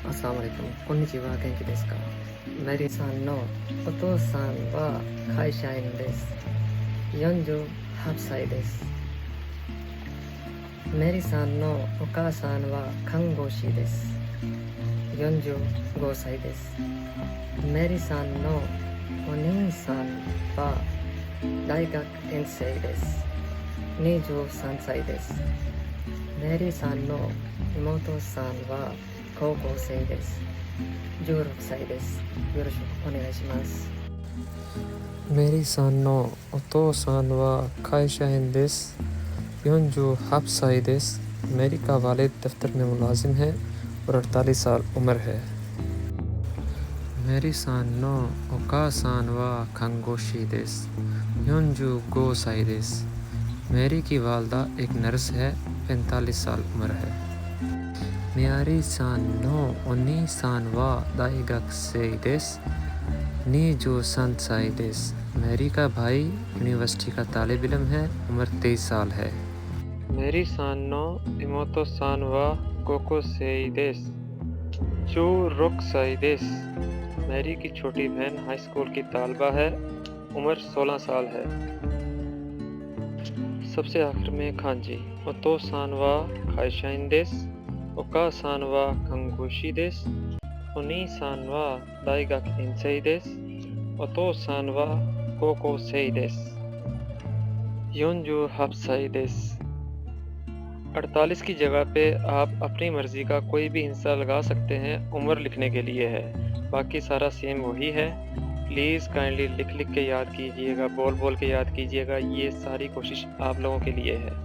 assalamu alaikum. Konnichiwa, genki desu ka? Mary-san no otou-san wa kaishain desu. 48歳です。Mary-san no okaasan wa kangoshi desu. 45歳です。Mary-san noお兄さんは大学院生です。23歳です。メリーさんの妹さんは高校生です。16歳です。よろしくお願いします。メリーさんのお父さんは会社員です。48歳です。मेरी का वालिद दफ्तर में मुलाजिम है और 48 साल उम्र है। मेरी सान नो ओकासान वा खंगोशी देस 45 歳です。मेरी की वालदा एक नर्स है, 45 साल उम्र है। मेरी सान नो ओनी सान वा दाइगक से देस 23 歳です。मेरी का भाई यूनिवर्सिटी का तालिब इल्म है, उम्र 23 साल है। मेरी सान नो इमोतो सान वा कोको से देस 16 歳です。मेरी की छोटी बहन हाई स्कूल की तालबा है, उम्र 16 साल है। सबसे आखिर में खांजी ओतो सान वा खाइशाइन देस, ओका सान वा खंगोशी देस, ओनी सान वा दाइगाक इंसेई देस, ओतो सान वा कोको सेई देस। 48 歳देस। 48 की जगह पे आप अपनी मर्जी का कोई भी हिस्सा लगा सकते हैं, उम्र लिखने के लिए है, बाकी सारा सेम वही है। प्लीज़ काइंडली लिख के याद कीजिएगा, बोल के याद कीजिएगा, ये सारी कोशिश आप लोगों के लिए है।